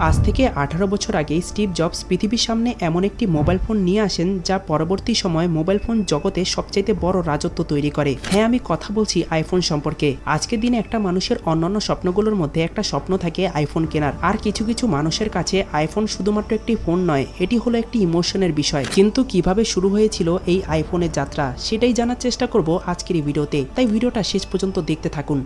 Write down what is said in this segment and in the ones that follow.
আজ থেকে 18 বছর আগে স্টিভ জবস পৃথিবীর সামনে এমন একটি মোবাইল ফোন নিয়ে আসেন যা পরবর্তী সময়ে মোবাইল ফোন জগতে সবচাইতে বড় রাজত্ব তৈরি করে। হ্যাঁ, আমি কথা বলছি আইফোন সম্পর্কে। আজকের দিনে একটা মানুষের অন্যান্য স্বপ্নগুলোর মধ্যে একটা স্বপ্ন থাকে আইফোন কেনার। আর কিছু কিছু মানুষের কাছে আইফোন শুধুমাত্র একটি ফোন নয়, এটি হলো একটি ইমোশনের বিষয়। কিন্তু কিভাবে শুরু হয়েছিল এই আইফোনের যাত্রা সেটাই জানার চেষ্টা করব আজকের এই ভিডিওতে, তাই ভিডিওটা শেষ পর্যন্ত দেখতে থাকুন।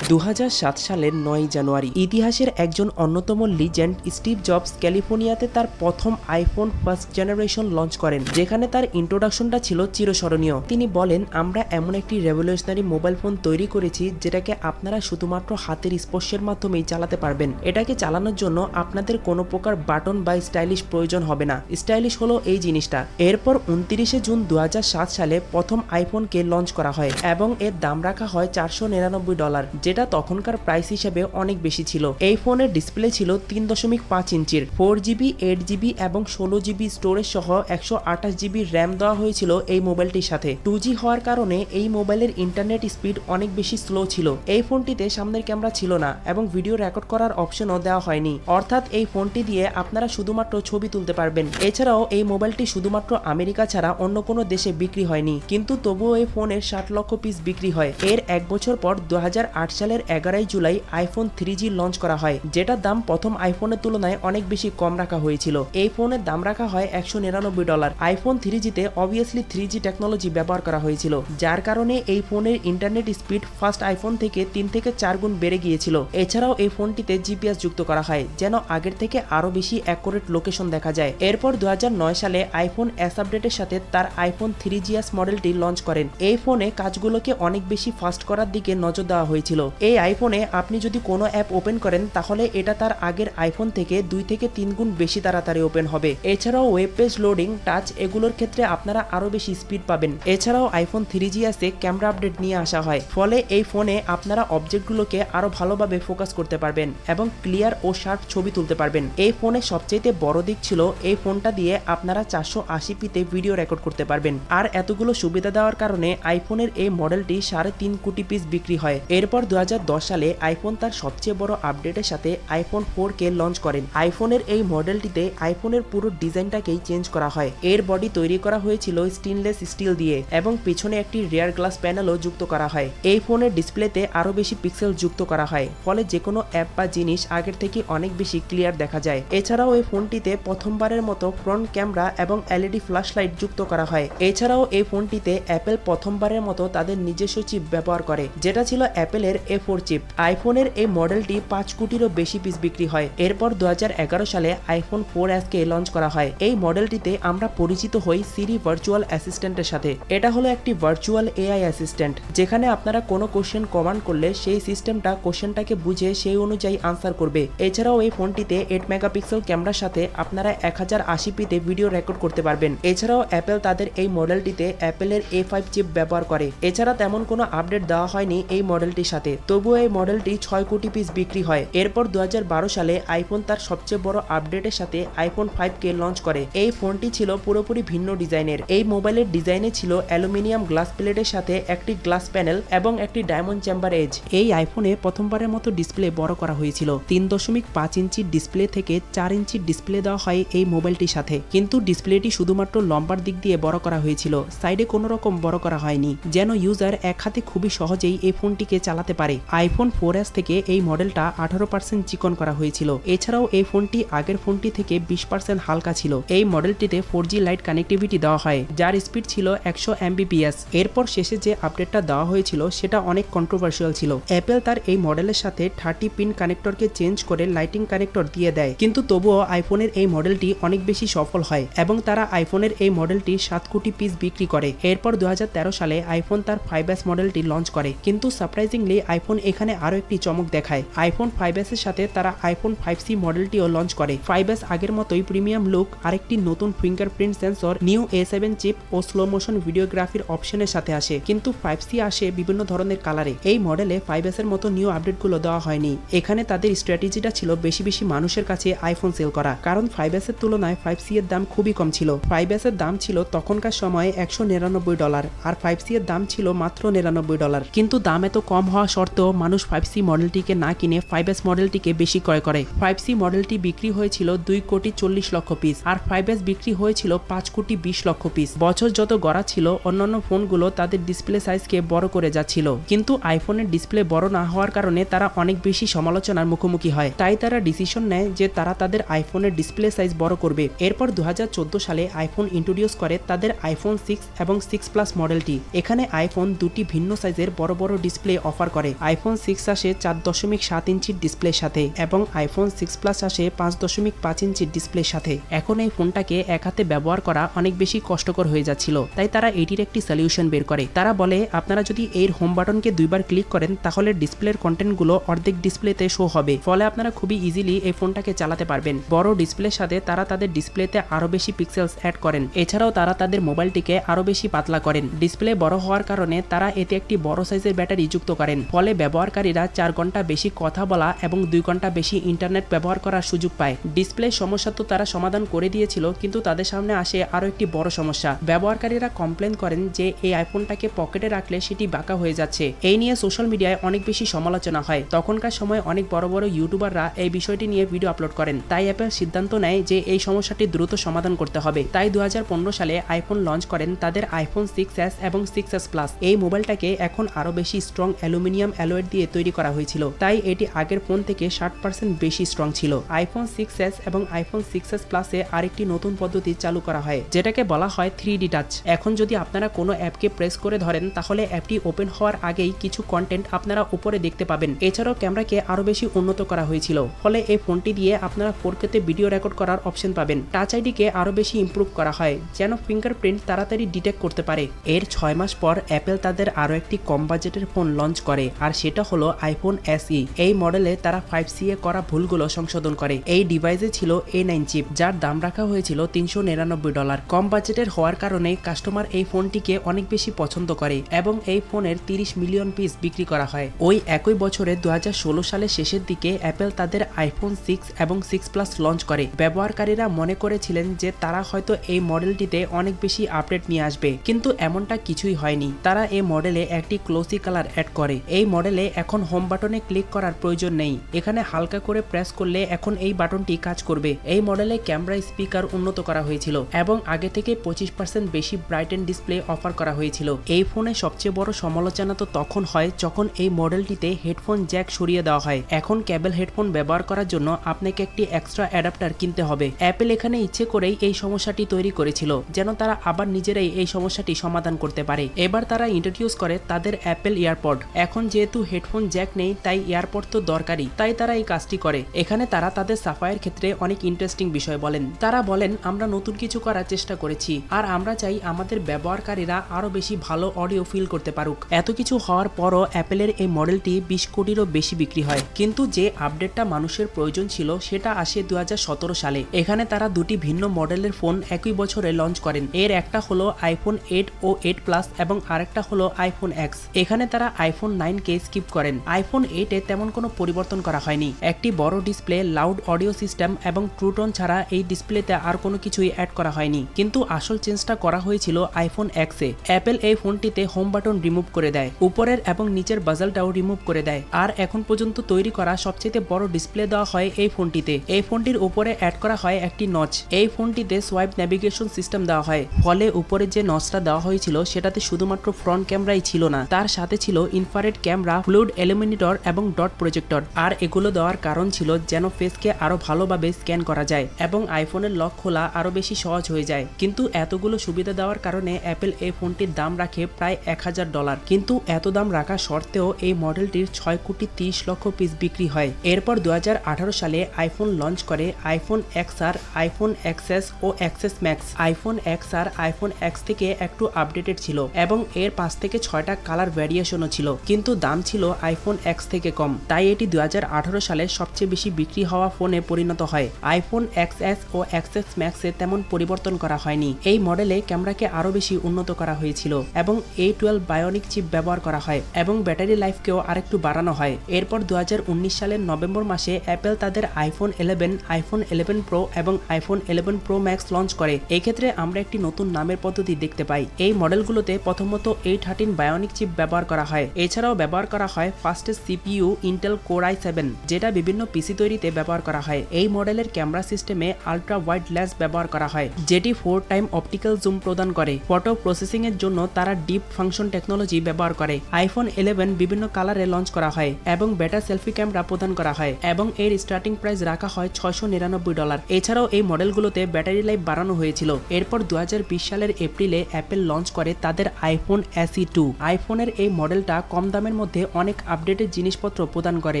2007 সালের 9 জানুয়ারি ইতিহাসের একজন অন্যতম লিজেন্ড স্টিভ জবস ক্যালিফোর্নিয়াতে তার প্রথম আইফোন ফার্স্ট জেনারেশন লঞ্চ করেন, যেখানে তার ইন্ট্রোডাকশনটা ছিল চিরস্মরণীয়। তিনি বলেন, আমরা এমন একটি রেভলিউশনারি মোবাইল ফোন তৈরি করেছি যেটাকে আপনারা শুধুমাত্র হাতের স্পর্শের মাধ্যমেই চালাতে পারবেন। এটাকে চালানোর জন্য আপনাদের কোনো প্রকার বাটন বা স্টাইলিশ প্রয়োজন হবে না। স্টাইলিশ হলো এই জিনিসটা। এরপর 29 জুন 2007 সালে প্রথম আইফোনকে লঞ্চ করা হয় এবং এর দাম রাখা হয় $499, যেটা তখনকার প্রাইস হিসেবে অনেক বেশি ছিল। এই ফোনের ডিসপ্লে ছিল 3.5 ইঞ্চির, 4GB, 8GB এবং 16GB স্টোরেজ সহ 128GB র্যাম দেওয়া হয়েছিল এই মোবাইলটির সাথে। 2G হওয়ার কারণে এই মোবাইলের ইন্টারনেট স্পিড অনেক বেশি স্লো ছিল। এই ফোনটিতে সামনের ক্যামেরা ছিল না এবং ভিডিও রেকর্ড করার অপশনও দেওয়া হয়নি, অর্থাৎ এই ফোনটি দিয়ে আপনারা শুধুমাত্র ছবি তুলতে পারবেন। এছাড়াও এই মোবাইলটি শুধুমাত্র আমেরিকা ছাড়া অন্য কোনো দেশে বিক্রি হয়নি, কিন্তু তবুও এই ফোনের 60 লক্ষ পিস বিক্রি হয়। এর এক বছর পর 2008 সালের 11 জুলাই আইফোন 3G লঞ্চ করা হয়, যেটার দাম প্রথম আইফোনের তুলনায় অনেক বেশি কম রাখা হয়েছিল। এই ফোনের দাম রাখা হয় $199। আইফোন 3Gতে অবভিয়াসলি 3G টেকনোলজি ব্যবহার করা হয়েছিল, যার কারণে এই ফোনের ইন্টারনেট স্পিড ফার্স্ট আইফোন থেকে 3 থেকে 4 গুণ বেড়ে গিয়েছিল। এছাড়াও এই ফোনটিতে জিপিএস যুক্ত করা হয়, যেন আগের থেকে আরো বেশি অ্যাকুরেট লোকেশন দেখা যায়। এরপর 2009 সালে আইফোন এস আপডেটের সাথে তার আইফোন 3GS মডেলটি লঞ্চ করেন। এই ফোনে কাজগুলোকে অনেক বেশি ফাস্ট করার দিকে নজর দেওয়া হয়েছিল। এই আইফোনে আপনি যদি কোনো অ্যাপ ওপেন করেন তাহলে এটা তার আগের আইফোন থেকে 2 থেকে 3 গুণ বেশি তাড়াতাড়ি ওপেন হবে। এছাড়াও ওয়েব পেজ লোডিং, টাচ এগুলোর ক্ষেত্রে আপনারা আরো বেশি স্পিড পাবেন। এছাড়াও আইফোন 3GS এ ক্যামেরা আপডেট নিয়ে আসা হয়, ফলে এই ফোনে আপনারা অবজেক্টগুলোকে আরো ভালোভাবে ফোকাস করতে পারবেন এবং ক্লিয়ার ও শার্প ছবি তুলতে পারবেন। এই ফোনে সবচেয়ে বড় দিক ছিল এই ফোনটা দিয়ে আপনারা 480pতে ভিডিও রেকর্ড করতে পারবেন। আর এতগুলো সুবিধা দেওয়ার কারণে আইফোনের এই মডেলটি 3.5 কোটি পিস বিক্রি হয়। এরপর 2010 সালে আইফোন তার সবচেয়ে বড় আপডেটের সাথে আইফোন 4কে লঞ্চ করেন। আইফোনের এই মডেলটিতে আইফোনের পুরো ডিজাইনটাকেই চেঞ্জ করা হয়। এর বডি তৈরি করা হয়েছিল স্টেনলেস স্টিল দিয়ে এবং পিছনে একটি রিয়ার গ্লাস প্যানেলও যুক্ত করা হয়। এই ফোনের ডিসপ্লেতে আরো বেশি পিক্সেল যুক্ত করা হয়, ফলে যে কোনো অ্যাপ বা জিনিস আগের থেকে অনেক বেশি ক্লিয়ার দেখা যায়। এছাড়াও এই ফোনটিতে প্রথমবারের মতো ফ্রন্ট ক্যামেরা এবং এলইডি ফ্ল্যাশ লাইট যুক্ত করা হয়। এছাড়াও এই ফোনটিতে অ্যাপেল প্রথমবারের মতো তাদের নিজস্ব চিপ ব্যবহার করে, যেটা ছিল অ্যাপেলের A4 চিপ। আইফোনের এই মডেলটি 5 কোটিরও বেশি পিস বিক্রি হয়। এরপর 2011 সালে আইফোন 4S কে লঞ্চ করা হয়। এই মডেলটিতে আমরা পরিচিত হই সিরি ভার্চুয়াল অ্যাসিস্ট্যান্টের সাথে। এটা হলো একটি ভার্চুয়াল এআই অ্যাসিস্ট্যান্ট, যেখানে আপনারা কোনো কোশ্চেন কমান্ড করলে সেই সিস্টেমটা কোশ্চেনটাকে বুঝে সেই অনুযায়ী আনসার করবে। এছাড়াও এই ফোনটিতে 8 মেগাপিক্সেল ক্যামেরার সাথে আপনারা 1080pতে ভিডিও রেকর্ড করতে পারবেন। এছাড়াও অ্যাপেল তাদের এই মডেলটিতে অ্যাপেলের A5 চিপ ব্যবহার করে। এছাড়া তেমন কোনো আপডেট দেওয়া হয়নি এই মডেলটির সাথে, তবুও এই মডেলটি 6 কোটি পিস বিক্রি হয়। এরপর 2012 সালে আইফোন তার সবচেয়ে বড় আপডেটের সাথে আইফোন 5কে লঞ্চ করে। এই ফোনটি ছিল পুরোপুরি ভিন্ন ডিজাইনের। এই মোবাইলের ডিজাইনে ছিল অ্যালুমিনিয়াম গ্লাস প্লেটের সাথে একটি গ্লাস প্যানেল এবং একটি ডায়মন্ড চেম্বার এজ। এই আইফোনে প্রথমবারের মতো ডিসপ্লে বড় করা হয়েছিল। 3.5 ইঞ্চির ডিসপ্লে থেকে 4 ইঞ্চির ডিসপ্লে দেওয়া হয় এই মোবাইলটির সাথে, কিন্তু ডিসপ্লেটি শুধুমাত্র লম্বার দিক দিয়ে বড় করা হয়েছিল, সাইডে কোনো রকম বড় করা হয়নি, যেন ইউজার এক হাতে খুবই সহজেই এই ফোনটিকে চালাতে পারে। আইফোন 4S থেকে এই মডেলটা 18% চিকন করা হয়েছিল। এছাড়াও এই ফোনটি আগের ফোনটি থেকে 20% হালকা ছিল। এই মডেলটিতে 4G লাইট কানেক্টিভিটি দেওয়া হয়, যার স্পিড ছিল 100 Mbps। এরপর শেষে যে আপডেটটা দেওয়া হয়েছিল সেটা অনেক কন্ট্রোভার্সিয়াল ছিল। অ্যাপেল তার এই মডেলের সাথে 30 পিন কানেক্টরকে চেঞ্জ করে লাইটিং কানেক্টর দিয়ে দেয়, কিন্তু তবুও আইফোনের এই মডেলটি অনেক বেশি সফল হয় এবং তারা আইফোনের এই মডেলটি 7 কোটি পিস বিক্রি করে। এরপর 2013 সালে আইফোন তার 5S মডেলটি লঞ্চ করে, কিন্তু সারপ্রাইজিংলি আইফোন এখানে আরো একটি চমক দেখায়। আইফোন 5S এর সাথে তারা আইফোন 5C মডেলটিও লঞ্চ করে। 5S আগের মতোই প্রিমিয়াম লুক, আরেকটি নতুন fingerprint sensor, new A7 chip ও স্লো মোশন ভিডিওগ্রাফির অপশনের সাথে আসে, কিন্তু 5C আসে বিভিন্ন ধরনের কালারে। এই মডেলে 5S এর মতো নিউ আপডেটগুলো দেওয়া হয়নি। এখানে তাদের স্ট্র্যাটেজিটা ছিল বেশি বেশি মানুষের কাছে আইফোন সেল করা, কারণ 5S এর তুলনায় 5C এর দাম খুবই কম ছিল। 5S এর দাম ছিল তখনকার সময়ে $199 আর 5C এর দাম ছিল মাত্র $99, কিন্তু দাম এত কম হওয়া সত্ত্বেও মানুষ 5C মডেলটিকে না কিনে 5S মডেলটিকে বেশি ক্রয় করে। 5C মডেলটি বিক্রি হয়েছিল 2,40,00,000 পিস আর 5S বিক্রি হয়েছিল 5,20,00,000 পিস। বছর যত গড়া ছিল অন্যান্য ফোনগুলো তাদের ডিসপ্লে সাইজকে বড় করে যাচ্ছিল, কিন্তু আইফোনের ডিসপ্লে বড় না হওয়ার কারণে তারা অনেক বেশি সমালোচনার মুখোমুখি হয়। তাই তারা ডিসিশন নেয় যে তারা তাদের আইফোনের ডিসপ্লে সাইজ বড় করবে। এরপর 2014 সালে আইফোন ইন্ট্রোডিউস করে তাদের আইফোন 6 এবং 6 প্লাস মডেলটি। এখানে আইফোন দুটি ভিন্ন সাইজের বড় বড় ডিসপ্লে অফার করে। আইফোন 6 আসে 4.7 ইঞ্চির ডিসপ্লের সাথে এবং আইফোন 6 প্লাস আসে 5.5 ইঞ্চির ডিসপ্লের সাথে। এখন এই ফোনটাকে এক হাতে ব্যবহার করা অনেক বেশি কষ্টকর হয়ে যাচ্ছিল, তাই তারা এটির একটি সলিউশন বের করে। তারা বলে আপনারা যদি এর হোম বাটনকে দুইবার ক্লিক করেন তাহলে ডিসপ্লের কন্টেন্টগুলো অর্ধেক ডিসপ্লেতে শো হবে, ফলে আপনারা খুবই ইজিলি এই ফোনটাকে চালাতে পারবেন। বড় ডিসপ্লের সাথে তারা তাদের ডিসপ্লেতে আরো বেশি পিক্সেলস অ্যাড করেন। এছাড়াও তারা তাদের মোবাইলটিকে আরো বেশি পাতলা করেন। ডিসপ্লে বড় হওয়ার কারণে তারা এতে একটি বড় সাইজের ব্যাটারি যুক্ত করেন, ফলে ব্যবহারকারীরা 4 ঘন্টা বেশি কথা বলা এবং 2 ঘন্টা বেশি ইন্টারনেট ব্যবহার করার সুযোগ পায়। ডিসপ্লে সমস্যা তো তারা সমাধান করে দিয়েছিল, কিন্তু তাদের সামনে আসে আরো একটি বড় সমস্যা। ব্যবহারকারীরা কমপ্লেন করেন যে এই আইফোনটাকে পকেটে রাখলে সেটি বাঁকা হয়ে যাচ্ছে। এই নিয়ে সোশ্যাল মিডিয়ায় অনেক বেশি সমালোচনা হয়। তখনকার সময় অনেক বড় বড় ইউটিউবাররা এই বিষয়টি নিয়ে ভিডিও আপলোড করেন। তাই অ্যাপল সিদ্ধান্ত নেয় যে এই সমস্যাটি দ্রুত সমাধান করতে হবে। তাই 2015 সালে আইফোন লঞ্চ করেন তাদের আইফোন 6s এবং 6s প্লাস। এই মোবাইলটাকে এখন আরো বেশি স্ট্রং অ্যালুমিনিয়াম অ্যালয়েড দিয়ে তৈরি করা হয়েছিল, তাই এটি আগের ফোন থেকে 60% বেশি স্ট্রং ছিল। আইফোন 6s এবং আইফোন 6s প্লাসে আরেকটি নতুন পদ্ধতি চালু করা হয়, যেটাকে বলা হয় 3D টাচ। এখন যদি আপনারা কোনো অ্যাপকে প্রেস করে ধরেন তাহলে অ্যাপটি ওপেন হওয়ার আগেই কিছু কন্টেন্ট আপনারা উপরে দেখতে পাবেন। এছাড়াও ক্যামেরাকে আরো বেশি উন্নত করা হয়েছিল, ফলে এই ফোনটি দিয়ে আপনারা 4K তে ভিডিও রেকর্ড করার অপশন পাবেন। টাচ আইডিকে আরো বেশি ইমপ্রুভ করা হয় যেন ফিঙ্গারপ্রিন্ট তাড়াতাড়ি ডিটেক্ট করতে পারে। এর 6 মাস পর অ্যাপল তাদের আরো একটি কম বাজেটের ফোন লঞ্চ করে, আর সেটা হলো আইফোন SE। এই মডেলে তারা 5C এ করা ভুলগুলো সংশোধন করে। এই ডিভাইসে ছিল A9 চিপ, যার দাম রাখা হয়েছিল $399। কম বাজেটের হওয়ার কারণে কাস্টমার এই ফোনটিকে অনেক বেশি পছন্দ করে এবং এই ফোনের 30 মিলিয়ন পিস বিক্রি করা হয়। ওই একই বছরে 2016 সালের শেষের দিকে অ্যাপল তাদের আইফোন 6 এবং 6 প্লাস লঞ্চ করে। ব্যবহারকারীরা মনে করেছিলেন যে তারা হয়তো এই মডেলটিতে অনেক বেশি আপডেট নিয়ে আসবে, কিন্তু এমনটা কিছুই হয়নি। তারা এই মডেলে একটি ক্লোসি কালার অ্যাড করে। এই মডেলে এখন হোম বাটনে ক্লিক করার প্রয়োজন নেই, এখানে হালকা করে প্রেস করলে এখন এই বাটনটি কাজ করবে। এই মডেলে ক্যামেরা স্পিকার উন্নত করা হয়েছিল এবং আগে থেকে 25% বেশি ব্রাইটেন ডিসপ্লে অফার করা হয়েছিল। এই ফোনে সবচেয়ে বড় সমালোচনা তো তখন হয় যখন এই মডেলটিতে হেডফোন জ্যাক সরিয়ে দেওয়া হয়। এখন কেবল হেডফোন ব্যবহার করার জন্য আপনাকে একটি এক্সট্রা অ্যাডাপ্টার কিনতে হবে। অ্যাপল এখানে ইচ্ছে করেই এই সমস্যাটি তৈরি করেছিল যেন তারা আবার নিজেরাই এই সমস্যাটি সমাধান করতে পারে। এবার তারা ইন্ট্রোডিউস করে তাদের অ্যাপল ইয়ারপড। এখন যেহেতু হেডফোন জ্যাক নেই তাই ইয়ারপড তো দরকারি, তাই তারা এই কাজটি করে। এখানে তারা তাদের সাফাইয়ের ক্ষেত্রে অনেক ইন্টারেস্টিং বিষয় বলেন। তারা বলেন আমরা নতুন কিছু করার চেষ্টা করেছি আর আমরা চাই আমাদের ব্যবহারকারীরা আরো বেশি ভালো অডিও ফিল করতে পারুক। এত কিছু হওয়ার পরও অ্যাপলের এই মডেলটি 20 কোটিরও বেশি বিক্রি হয়, কিন্তু যে আপডেটটা মানুষের প্রয়োজন ছিল সেটা আসে 2017 সালে। এখানে তারা দুটি ভিন্ন মডেলের ফোন একই বছরে লঞ্চ করেন। এর একটা হলো আইফোন 8 ও 8 প্লাস এবং আরেকটা হলো আইফোন X। এখানে তারা আইফোন 9 কে স্কিপ করেন। আইফোন 8 এ তেমন কোনো পরিবর্তন করা হয়নি। একটি বড় ডিসপ্লে, লাউড অডিও সিস্টেম এবং ট্রু টোন ছাড়া এই ডিসপ্লেতে আর কোনো কিছুই অ্যাড করা হয়নি, কিন্তু আসল চেঞ্জটা করা হয়েছিল আইফোন X এ। অ্যাপল এই ফোনটিতে হোম বাটন রিমুভ করে দেয়, উপরের এবং নিচের বাজালটাও রিমুভ করে দেয়, আর এখন পর্যন্ত তৈরি করা সবচেয়ে বড় ডিসপ্লে দেওয়া হয় এই ফোনটিতে। এই ফোনটির উপরে অ্যাড করা হয় একটি নচ। এই ফোনটিতে সোয়াইপ নেভিগেশন সিস্টেম দেওয়া হয়, ফলে উপরে যে নচটা দেওয়া হয়েছিল সেটাতে শুধুমাত্র ফ্রন্ট ক্যামেরাই ছিল না, তার সাথে ছিল ইনফ্রারেড ক্যামেরা, ফ্লুইড ইলুমিনেটর এবং ডট প্রজেক্টর। আর এগুলো দেওয়ার কারণ ছিল যেন ফেসকে আরো ভালোভাবে স্ক্যান করা যায় এবং আইফোনের লক খোলা আরো বেশি সহজ হয়ে যায়। কিন্তু এতগুলো সুবিধা দেওয়ার কারণে অ্যাপল এই ফোনটির দাম রাখে প্রায় $1000। কিন্তু এত দাম রাখা সত্ত্বেও এই মডেলটির 6,30,00,000 পিস বিক্রি হয়। এরপর 2018 সালে আইফোন লঞ্চ করে আইফোন XR, আইফোন XS ও XS Max। IPhone XR iPhone X থেকে একটু আপডেটেড ছিল এবং এর 5 থেকে 6টা কালার ভ্যারিয়েশনও ছিল, কিন্তু দাম ছিল আইফোন X থেকে কম, তাই এটি 2018 সালে সবচেয়ে বেশি বিক্রি হওয়া ফোনে পরিণত হয়। আইফোন XS ও XS Max এ তেমন পরিবর্তন করা হয়নি। এই মডেলে ক্যামেরাকে আরো বেশি উন্নত করা হয়েছিল এবং A12 বায়োনিক চিপ ব্যবহার করা হয় এবং ব্যাটারি লাইফকেও আরেকটু বাড়ানো হয়। এরপর 2019 সালের নভেম্বর মাসে অ্যাপল তাদের আইফোন 11, আইফোন 11 প্রো এবং আইফোন 11 প্রো ম্যাক্স লঞ্চ করে। এই ক্ষেত্রে আমরা একটি নতুন নামের পদ্ধতি দেখতে পাই। এই মডেলগুলোতে প্রথমত A13 বায়োনিক চিপ ব্যবহার করা হয়। এছাড়াও ব্যবহার ব্যবহার করা হয় fastest CPU Intel core i7, যেটা বিভিন্ন পিসি তৈরিতে ব্যবহার করা হয়। এই মডেলের ক্যামেরা সিস্টেমে আলট্রা ওয়াইড লেন্স ব্যবহার করা হয়, যেটি 4 টাইম অপটিক্যাল জুম প্রদান করে। ফটো প্রসেসিং এর জন্য তারা ডিপ ফাংশন টেকনোলজি ব্যবহার করে। আইফোন 11 বিভিন্ন কালারে লঞ্চ করা হয় এবং বেটার সেলফি ক্যামেরা প্রদান করা হয় এবং এর স্টার্টিং প্রাইস রাখা হয় $699। এছাড়াও এই মডেলগুলোতে ব্যাটারি লাইফ বাড়ানো হয়েছিল। এরপর 2020 সালের এপ্রিলে অ্যাপেল লঞ্চ করে তাদের আইফোন SE 2। আইফোনের এই মডেলটা কম দামের মধ্যে অনেক আপডেটেড জিনিসপত্র প্রদান করে।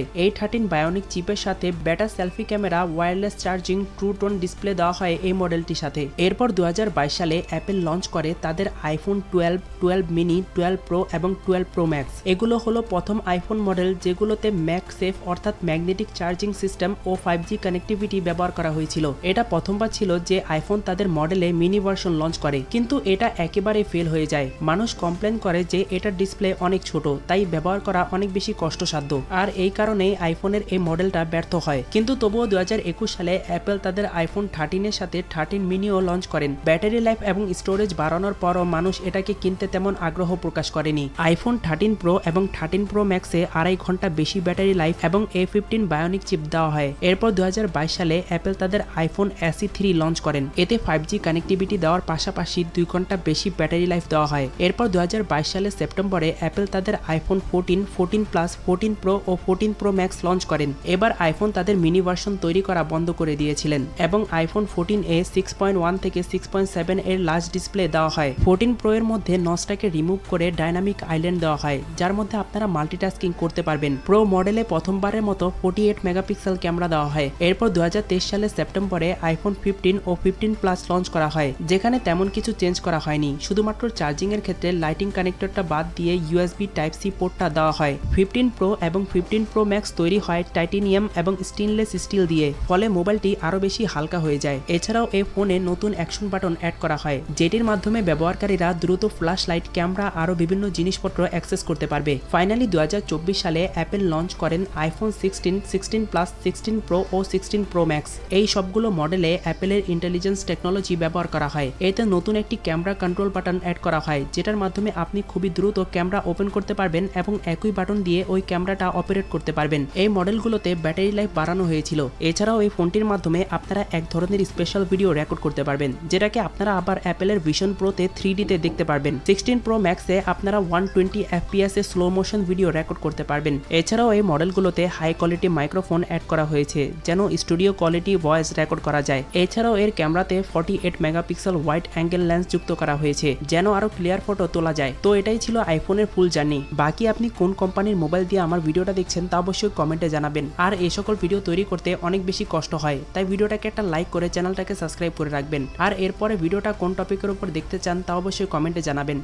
এই 13 বায়োনিক চিপের সাথে better selfie camera, wireless charging, true tone display দেওয়া হয় এই মডেলটির সাথে। এরপর 2022 সালে অ্যাপেল লঞ্চ করে তাদের আইফোন 12, 12 মিনি, 12 প্রো এবং 12 প্রো ম্যাক্স। এগুলো হলো প্রথম আইফোন মডেল যেগুলোতে ম্যাগসেফ অর্থাৎ ম্যাগনেটিক চার্জিং সিস্টেম ও 5G কানেক্টিভিটি ব্যবহার করা হয়েছিল। এটা প্রথমবার ছিল যে আইফোন তাদের মডেলে মিনি ভার্সন লঞ্চ করে, কিন্তু এটা একেবারে ফেল হয়ে যায়। মানুষ কমপ্লেন করে যে এটার ডিসপ্লে অনেক ছোট, তাই ব্যবহার করা অনেক বেশি কষ্টসাধ্য, আর এই কারণেই আইফোনের এই মডেলটা ব্যর্থ হয়। কিন্তু তবুও 2021 সালে অ্যাপেল তাদের আইফোন 13 এর সাথে 13 মিনিও লঞ্চ করেন। ব্যাটারি লাইফ এবং স্টোরেজ বাড়ানোর পরও মানুষ এটাকে কিনতে তেমন আগ্রহ প্রকাশ করেনি। আইফোন 13 প্রো এবং 13 প্রো ম্যাক্সে 2.5 ঘন্টা বেশি ব্যাটারি লাইফ এবং A15 বায়োনিক চিপ দেওয়া হয়। এরপর 2022 সালে অ্যাপেল তাদের আইফোন SE 3 লঞ্চ করেন। এতে 5G কানেক্টিভিটি দেওয়ার পাশাপাশি 2 ঘন্টা বেশি ব্যাটারি লাইফ দেওয়া হয়। এরপর 2022 সালের সেপ্টেম্বরে অ্যাপেল তাদের আইফোন 14, 14 প্লাস, 14 প্রো ও 14 প্রো ম্যাক্স লঞ্চ করেন। এবার আইফোন তাদের মিনি ভার্সন তৈরি করা বন্ধ করে দিয়েছিলেন এবং আইফোন 14 এ 6.1 থেকে 6.7 এর লার্জ ডিসপ্লে দেওয়া হয়। 14 প্রো এর মধ্যে নচটাকে রিমুভ করে ডাইনামিক আইল্যান্ড দেওয়া হয়, যার মধ্যে আপনারা মাল্টিটাস্কিং করতে পারবেন। প্রো মডেলে প্রথমবারের মতো 48 মেগাপিক্সেল ক্যামেরা দেওয়া হয়। এরপর 2023 সালের সেপ্টেম্বরে আইফোন 15 ও 15 প্লাস লঞ্চ করা হয়, যেখানে তেমন কিছু চেঞ্জ করা হয়নি। শুধুমাত্র চার্জিং এর ক্ষেত্রে লাইটিং কানেক্টরটা বাদ দিয়ে USB Type-C পোর্টটা দেওয়া হয়। 15 প্রো এবং 15 প্রো ম্যাক্স তৈরি হয় টাইটেনিয়াম এবং স্টেনলেস স্টিল দিয়ে, ফলে মোবাইলটি আরো বেশি হালকা হয়ে যায়। এছাড়াও এই ফোনে নতুন অ্যাকশন বাটন অ্যাড করা হয়, যেটির মাধ্যমে ব্যবহারকারীরা দ্রুত ফ্ল্যাশ লাইট, ক্যামেরা আরো বিভিন্ন জিনিসপত্র অ্যাক্সেস করতে পারবে। ফাইনালি 2024 সালে অ্যাপেল লঞ্চ করেন আইফোন 16, 16 প্লাস, 16 প্রো ও 16 প্রো ম্যাক্স। এই সবগুলো মডেলে অ্যাপেলের ইন্টেলিজেন্স টেকনোলজি ব্যবহার করা হয়। এতে নতুন একটি ক্যামেরা কন্ট্রোল বাটন অ্যাড করা হয়, যেটার মাধ্যমে আপনি খুবই দ্রুত ক্যামেরা ওপেন করতে পারবেন এবং একই বাটন দিয়ে ওই ক্যামেরাটা অপারেট করতে পারবেন। এই মডেলগুলোতে ব্যাটারি লাইফ বাড়ানো হয়েছিল। এছাড়াও এই ফোনটির মাধ্যমে আপনারা এক ধরনের স্পেশাল ভিডিও রেকর্ড করতে পারবেন, যেটাকে আপনারা আবার অ্যাপেলের ভিশন প্রোতে 3D তে দেখতে পারবেন। 16 প্রো ম্যাক্সে আপনারা 120 FPS a slow motion video record করতে পারবেন। এছাড়াও এই মডেলগুলোতে হাই কোয়ালিটি মাইক্রোফোন অ্যাড করা হয়েছে, যেন স্টুডিও কোয়ালিটি ভয়েস রেকর্ড করা যায়। এছাড়াও এর ক্যামেরাতে 48 মেগাপিক্সেল ওয়াইড অ্যাঙ্গেল লেন্স যুক্ত করা হয়েছে, যেন আরো ক্লিয়ার ফটো তোলা যায়। তো এটাই ছিল আইফোনের ফুল জার্নি। বাকি আপনি কোন কোম্পানির মোবাইল দিয়ে আমার ভিডিওটা দেখছেন তা অবশ্যই কমেন্টে জানাবেন। আর এই সকল ভিডিও তৈরি করতে অনেক বেশি কষ্ট হয়, তাই ভিডিওটাকে একটা লাইক করে চ্যানেলটাকে সাবস্ক্রাইব করে রাখবেন। আর এরপরে ভিডিওটা কোন টপিকের উপর দেখতে চান তা অবশ্যই কমেন্টে জানাবেন।